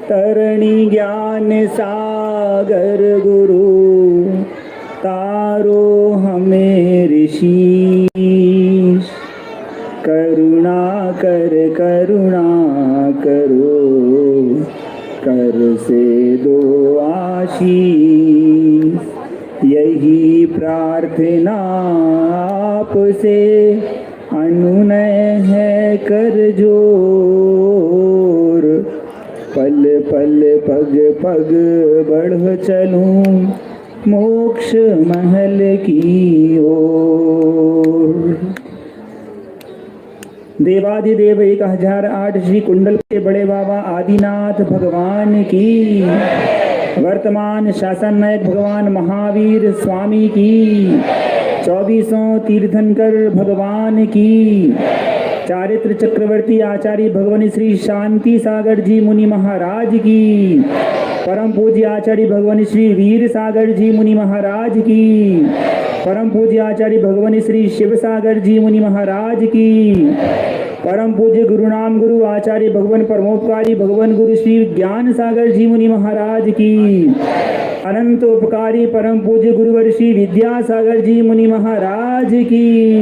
तरणी ज्ञान सागर गुरु तारो हमें ऋषि। करुणा करो कर से दो आशीष। यही प्रार्थना आपसे अनुनय है कर जोर। पल पल पग पग बढ़ चलूं मोक्ष महल की ओर। देवाधिदेव 1008 श्री कुंडल के बड़े बाबा आदिनाथ भगवान की, वर्तमान शासन नायक भगवान महावीर स्वामी की, 2400 तीर्थंकर भगवान की, चारित्र चक्रवर्ती आचार्य भगवान श्री शांति सागर जी मुनि महाराज की, परम पूज्य आचार्य भगवान श्री वीर सागर जी मुनि महाराज की, परम पूज्य आचार्य भगवान श्री शिव सागर जी मुनि महाराज की, परम पूज्य गुरुनाम गुरु आचार्य भगवान परमोपकारी भगवान गुरु श्री ज्ञान सागर जी मुनि महाराज की, अनंत उपकारी परम पूज्य गुरुवर श्री विद्या सागर जी मुनि महाराज की।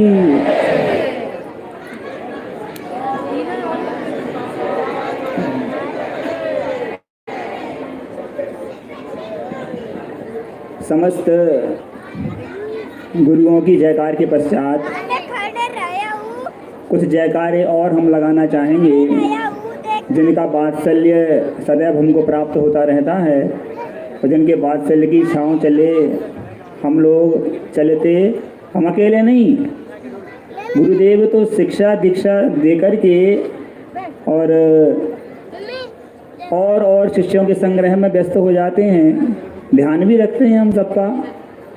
समस्त गुरुओं की जयकार के पश्चात कुछ जयकारे और हम लगाना चाहेंगे, जिनका वात्सल्य सदैव हमको प्राप्त होता रहता है और जिनके वात्सल्य की छाँव चले हम लोग चलते, हम अकेले नहीं। गुरुदेव तो शिक्षा दीक्षा देकर के और शिष्यों के संग्रह में व्यस्त हो जाते हैं, ध्यान भी रखते हैं हम सबका,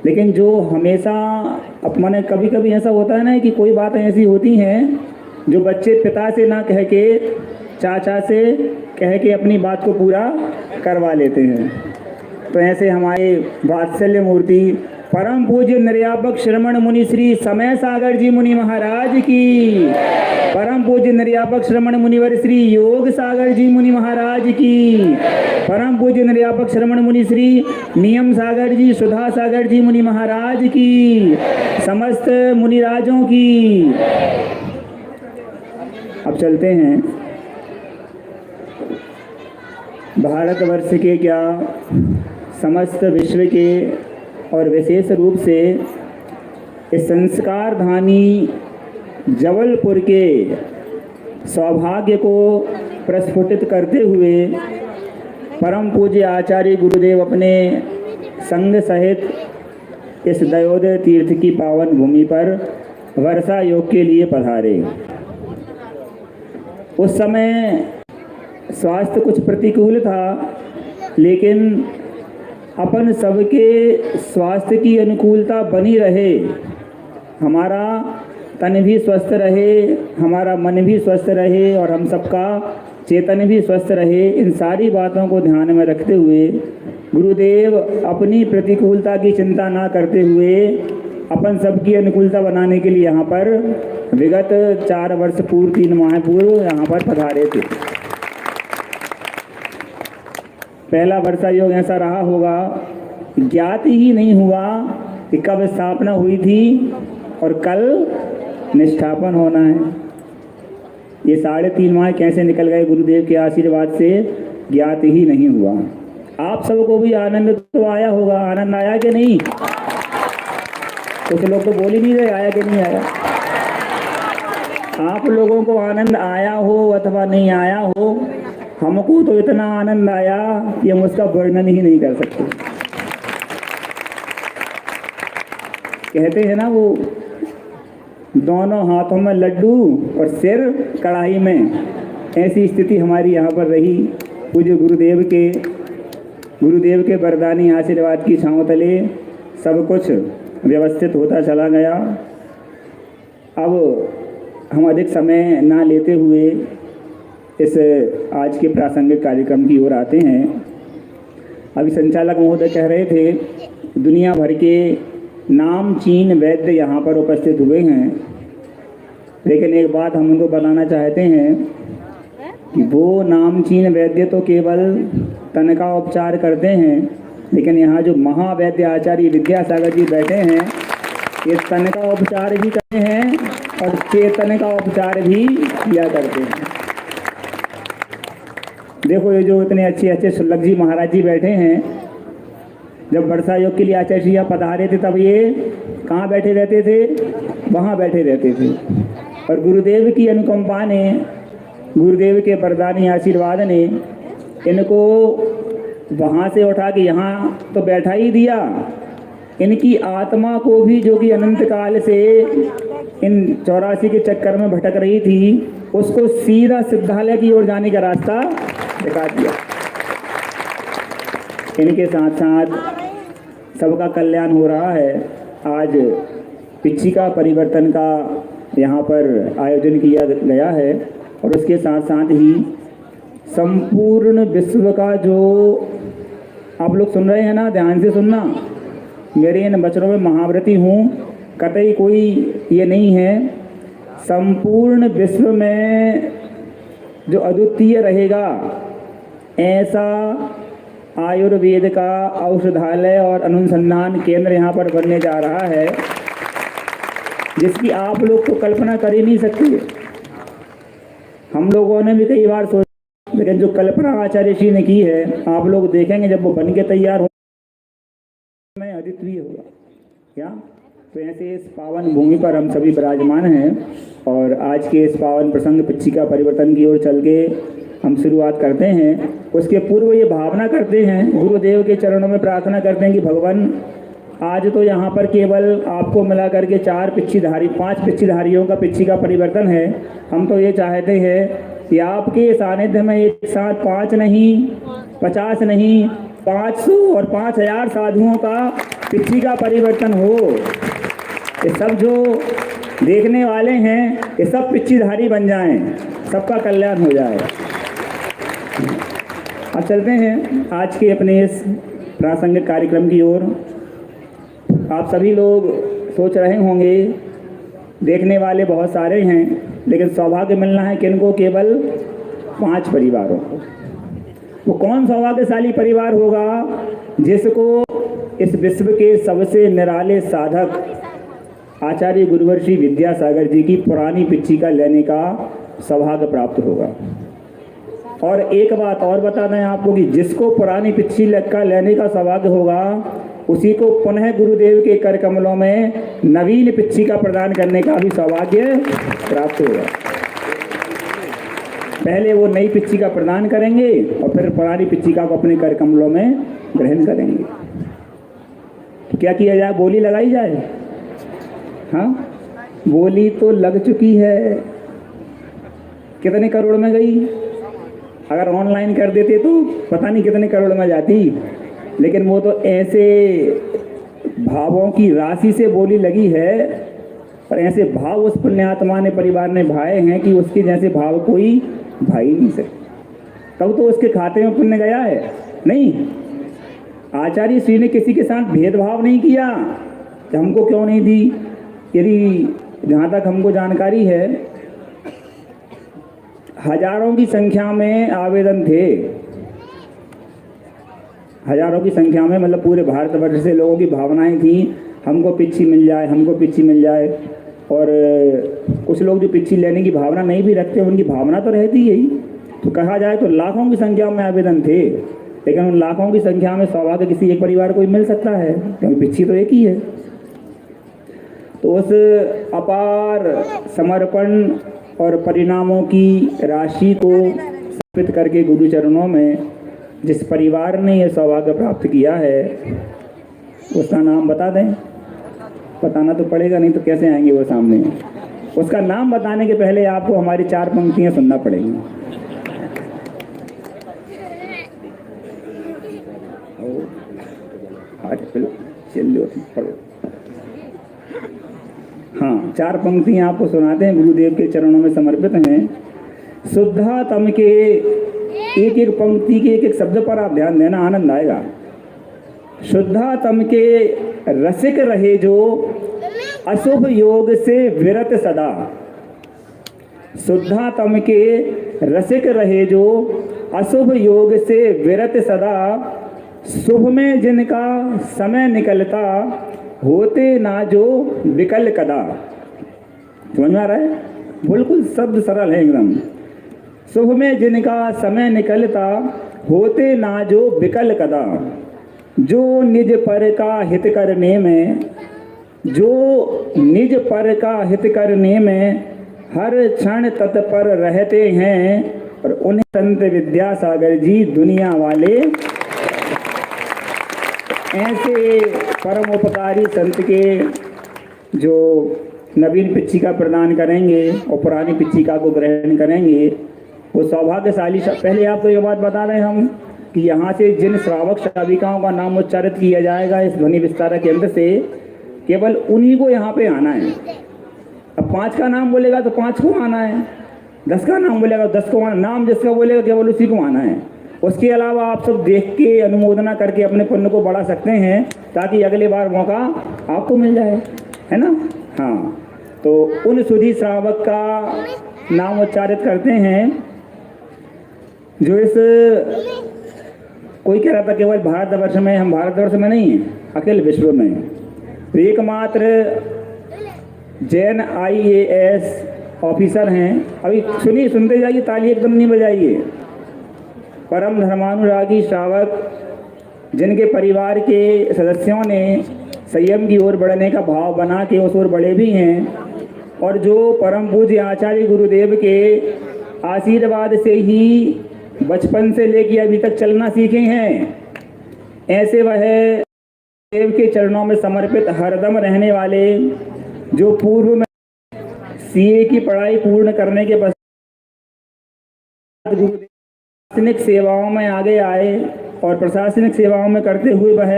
लेकिन जो हमेशा अपने कभी कभी ऐसा होता है ना कि कोई बातें ऐसी होती हैं जो बच्चे पिता से ना कह के चाचा से कह के अपनी बात को पूरा करवा लेते हैं। तो ऐसे हमारे वात्सल्य मूर्ति परम पूज्य निर्यापक श्रमण मुनि श्री समय सागर जी मुनि महाराज की, परम पूज्य निर्यापक श्रमण मुनिवर श्री योग सागर जी मुनि महाराज की, परम पूज्य निर्यापक श्रमण मुनि श्री नियम सागर जी सुधा सागर जी मुनि महाराज की, समस्त मुनिराजों की। अब चलते हैं भारतवर्ष के क्या समस्त विश्व के और विशेष रूप से इस संस्कार धानी जबलपुर के सौभाग्य को प्रस्फुटित करते हुए परम पूज्य आचार्य गुरुदेव अपने संग सहित इस दयोदय तीर्थ की पावन भूमि पर वर्षा योग के लिए पधारे। उस समय स्वास्थ्य कुछ प्रतिकूल था, लेकिन अपन सबके स्वास्थ्य की अनुकूलता बनी रहे, हमारा तन भी स्वस्थ रहे, हमारा मन भी स्वस्थ रहे और हम सबका चेतन भी स्वस्थ रहे। इन सारी बातों को ध्यान में रखते हुए गुरुदेव अपनी प्रतिकूलता की चिंता ना करते हुए अपन सबकी अनुकूलता बनाने के लिए यहाँ पर विगत 4 वर्ष पूर्व 3 माह पूर्व यहाँ पर पधारे थे। पहला वर्षा योग ऐसा रहा होगा, ज्ञात ही नहीं हुआ कि कब स्थापना हुई थी और कल निष्ठापन होना है। ये 3.5 माह कैसे निकल गए गुरुदेव के आशीर्वाद से ज्ञात ही नहीं हुआ। आप सबको भी आनंद तो आया होगा, आनंद आया कि नहीं? कुछ लोग तो बोल ही नहीं रहे आया कि नहीं आया। आप लोगों को आनंद आया हो अथवा नहीं आया हो, हमको तो इतना आनंद आया कि हम उसका वर्णन ही नहीं कर सकते। कहते हैं ना वो दोनों हाथों में लड्डू और सिर कढ़ाई में, ऐसी स्थिति हमारी यहाँ पर रही। पूज्य गुरुदेव के वरदानी आशीर्वाद की छांव तले सब कुछ व्यवस्थित होता चला गया। अब हम अधिक समय ना लेते हुए इस आज के प्रासंगिक कार्यक्रम की ओर आते हैं। अभी संचालक महोदय कह रहे थे दुनिया भर के नामचीन वैद्य यहाँ पर उपस्थित हुए हैं लेकिन एक बात हम उनको बताना चाहते हैं कि वो नामचीन वैद्य तो केवल तन का उपचार करते हैं, लेकिन यहाँ जो महावैद्य आचार्य विद्यासागर जी बैठे हैं, ये तन का उपचार भी करते हैं और चेतन का उपचार भी किया करते हैं। देखो ये जो इतने अच्छे अच्छे सुलभ जी महाराज जी बैठे हैं, जब वर्षा योग के लिए आचार्य जी पधारे थे तब ये कहाँ बैठे रहते थे? वहाँ बैठे रहते थे। और गुरुदेव की अनुकंपा ने, गुरुदेव के वरदानी आशीर्वाद ने इनको वहाँ से उठा के यहाँ तो बैठा ही दिया, इनकी आत्मा को भी जो कि अनंत काल से इन 84 के चक्कर में भटक रही थी, उसको सीधा सिद्धालय की ओर जाने का रास्ता दिखा दिया। इनके साथ साथ सबका कल्याण हो रहा है। आज पिछिका परिवर्तन का यहाँ पर आयोजन किया गया है और उसके साथ साथ ही संपूर्ण विश्व का जो आप लोग सुन रहे हैं ना, ध्यान से सुनना, मेरे इन वचनों में महाव्रती हूँ, कतई कोई ये नहीं है। संपूर्ण विश्व में जो अद्वितीय रहेगा ऐसा आयुर्वेद का औषधालय और अनुसंधान केंद्र यहाँ पर बनने जा रहा है, जिसकी आप लोग तो कल्पना कर ही नहीं सकते। हम लोगों ने भी कई बार सोचा, लेकिन जो कल्पना आचार्य जी ने की है, आप लोग देखेंगे जब वो बन के तैयार हो में अद्वितीय होगा क्या। तो ऐसे इस पावन भूमि पर हम सभी विराजमान हैं और आज के इस पावन प्रसंग पिछिका परिवर्तन की ओर चल के हम शुरुआत करते हैं। उसके पूर्व ये भावना करते हैं, गुरुदेव के चरणों में प्रार्थना करते हैं कि भगवान आज तो यहाँ पर केवल आपको मिला करके 5 पिछिधारियों का पिछिका परिवर्तन है। हम तो ये चाहते हैं कि आपके सानिध्य में एक साथ 5 नहीं, 50 नहीं, 500 और 5000 साधुओं का पिछिका परिवर्तन हो। ये सब जो देखने वाले हैं ये सब पिछिधारी बन जाएं, सबका कल्याण हो जाए। अब चलते हैं आज के अपने इस प्रासंगिक कार्यक्रम की ओर। आप सभी लोग सोच रहे होंगे, देखने वाले बहुत सारे हैं, लेकिन सौभाग्य मिलना है किनको? केवल 5 परिवारों को। वो कौन सौभाग्यशाली परिवार होगा जिसको इस विश्व के सबसे निराले साधक आचार्य गुरुवर्षी विद्यासागर जी की पुरानी पिछिका लेने का सौभाग्य प्राप्त होगा। और एक बात और बता दें आपको कि जिसको पुरानी पिछिका लेने का सौभाग्य होगा, उसी को पुनः गुरुदेव के कर कमलों में नवीन पिछिका प्रदान करने का भी सौभाग्य प्राप्त होगा। पहले वो नई पिछिका प्रदान करेंगे और फिर पुरानी पिछिका को अपने कर कमलों में ग्रहण करेंगे। तो क्या किया जाए? बोली लगाई जाए? हाँ, बोली तो लग चुकी है। कितने करोड़ में गई? अगर ऑनलाइन कर देते तो पता नहीं कितने करोड़ में जाती, लेकिन वो तो ऐसे भावों की राशि से बोली लगी है और ऐसे भाव उस पुण्यात्मा ने परिवार ने भाए हैं कि उसके जैसे भाव कोई भाई नहीं सकता। तब तो उसके खाते में पुण्य गया है। नहीं, आचार्य श्री ने किसी के साथ भेदभाव नहीं किया कि हमको क्यों नहीं दी। यदि जहाँ तक हमको जानकारी है, हजारों की संख्या में आवेदन थे, हजारों की संख्या में, मतलब पूरे भारतवर्ष से लोगों की भावनाएं थी हमको पिच्छी मिल जाए, हमको पिच्छी मिल जाए। और कुछ लोग जो पिच्छी लेने की भावना नहीं भी रखते, उनकी भावना तो रहती यही। तो कहा जाए तो लाखों की संख्या में आवेदन थे, लेकिन उन लाखों की संख्या में सौभाग्य किसी एक परिवार को ही मिल सकता है, क्योंकि पिच्छी तो एक ही है। तो उस अपार समर्पण और परिणामों की राशि को समर्पित करके गुरु चरणों में जिस परिवार ने यह सौभाग्य प्राप्त किया है, उसका नाम बता दें? बताना तो पड़ेगा, नहीं तो कैसे आएंगे वो सामने। उसका नाम बताने के पहले आपको हमारी 4 पंक्तियां सुनना पड़ेंगी। हाँ, 4 पंक्तियां आपको सुनाते हैं, गुरुदेव के चरणों में समर्पित हैं। शुद्धा तम के एक एक पंक्ति के एक एक शब्द पर आप ध्यान देना, आनंद आएगा। शुद्धा तम के रसिक रहे जो अशुभ योग से विरत सदा। शुद्धा तम के रसिक रहे जो, अशुभ योग से विरत सदा, शुभ में जिनका समय निकलता, होते ना जो विकल कदा। समझ में आ रहा है? बिल्कुल शब्द सरल है एकदम। शुभ में जिनका समय निकलता, होते ना जो विकल कदा। जो निज पर का हित करने में, जो निज पर का हित करने में हर क्षण तत्पर रहते हैं, और उन्हें संत विद्यासागर जी दुनिया वाले ऐसे परम उपकारी संत के जो नवीन पिच्छिका प्रदान करेंगे और पुरानी पिच्छिका को ग्रहण करेंगे, वो सौभाग्यशाली। पहले आपको ये बात बता रहे हैं हम कि यहाँ से जिन श्रावक श्राविकाओं का नाम उच्चारित किया जाएगा इस ध्वनि विस्तारक केंद्र से, केवल उन्हीं को यहाँ पे आना है। अब 5 का नाम बोलेगा तो 5 को आना है, 10 का नाम बोलेगा 10 को आना, नाम जिसका बोलेगा केवल उसी को आना है। उसके अलावा आप सब देख के अनुमोदना करके अपने पुण्य को बढ़ा सकते हैं, ताकि अगले बार मौका आपको मिल जाए, है ना? हाँ, तो उन सुधी श्रावक का नाम उच्चारित करते हैं जो इस, कोई कह रहा था केवल भारतवर्ष में, हम भारतवर्ष में नहीं हैं, अखिल विश्व में तो एकमात्र जैन IAS ऑफिसर हैं। अभी सुनिए, सुनते जाइए, ताली एकदम नहीं बजाइए। परम धर्मानुरागी श्रावक जिनके परिवार के सदस्यों ने संयम की ओर बढ़ने का भाव बना के उस ओर बढ़े भी हैं, और जो परम पूज्य आचार्य गुरुदेव के आशीर्वाद से ही बचपन से लेकर अभी तक चलना सीखे हैं, ऐसे वह देव के चरणों में समर्पित हरदम रहने वाले, जो पूर्व में CA की पढ़ाई पूर्ण करने के पश्चात प्रशासनिक सेवाओं में आगे आए और प्रशासनिक सेवाओं में करते हुए वह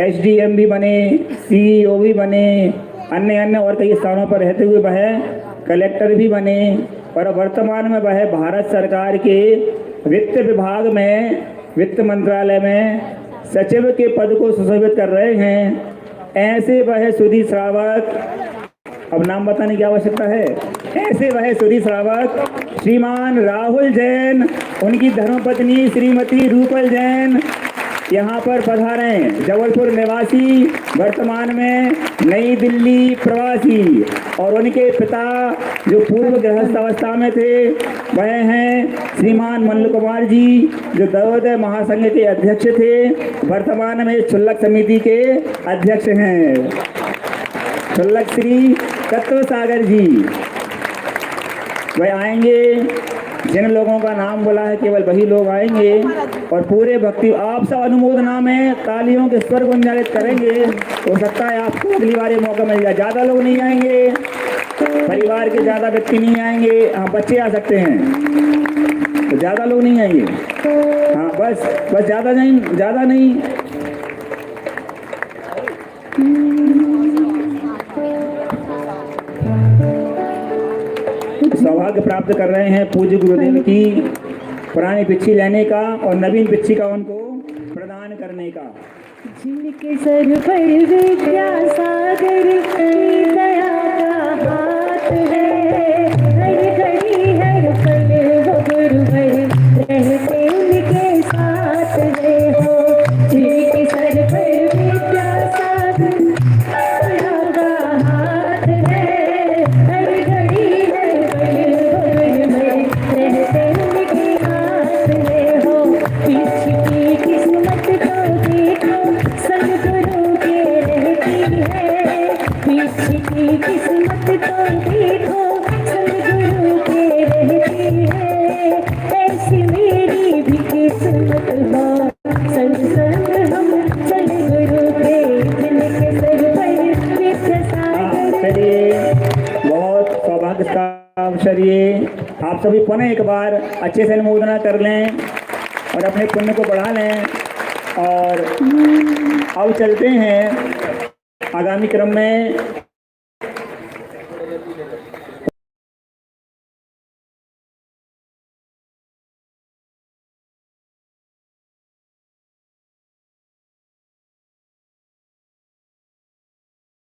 SDM भी बने, CEO भी बने, अन्य और कई स्थानों पर रहते हुए वह कलेक्टर भी बने, और वर्तमान में वह भारत सरकार के वित्त विभाग में, वित्त मंत्रालय में सचिव के पद को सुशोभित कर रहे हैं। ऐसे वह सुधी श्रावक, अब नाम बताने की आवश्यकता है, ऐसे वह सुधी श्रावक श्रीमान राहुल जैन, उनकी धर्मपत्नी श्रीमती रूपल जैन यहाँ पर पधारे हैं। जबलपुर निवासी, वर्तमान में नई दिल्ली प्रवासी, और उनके पिता जो पूर्व गृहस्थ अवस्था में थे वह हैं श्रीमान मल्ल कुमार जी, जो दयोदय महासंघ के अध्यक्ष थे, वर्तमान में क्षुल्लक समिति के अध्यक्ष हैं। क्षुल्लक श्री तत्व सागर जी वह आएंगे। जिन लोगों का नाम बोला है केवल वही लोग आएंगे, और पूरे भक्ति आप सब अनुमोदना में तालियों के स्वर गुंजारित करेंगे। हो सकता है आपको अगली बार ये मौका मिल जाए। ज़्यादा लोग नहीं आएंगे, परिवार के ज़्यादा व्यक्ति नहीं आएंगे, हाँ बच्चे आ सकते हैं, तो ज़्यादा लोग नहीं आएंगे। हाँ बस ज़्यादा नहीं। सौभाग्य प्राप्त कर रहे हैं पूज्य गुरुदेव की पुरानी पिच्छी लेने का और नवीन पिच्छी का उनको प्रदान करने का। जिनके सर पर विद्या सागर की दया का हाथ है, हर घड़ी हर पल वो गुरुवर रहते उनके साथ है हो। जिनके सर पर विद्या सागर दया का हाथ है, हर घड़ी हर पल वो गुरुवर रहते उनके हाथ है हो। पीछे की किस्मत को देखो, सदगुरु के रहती है। पीछे की किस्मत को देखो, सदगुरु के रहती है। ऐसी मेरी भी किस्मत हो, संग संग हम सदगुरु के, जिनके सर पर विद्या सागर। चलिए, बहुत सौभाग्य का अवसर ये। आप सभी पुनः एक बार अच्छे से अनुमोदना कर लें और अपने पुण्य को बढ़ा लें। और अब चलते हैं आगामी क्रम में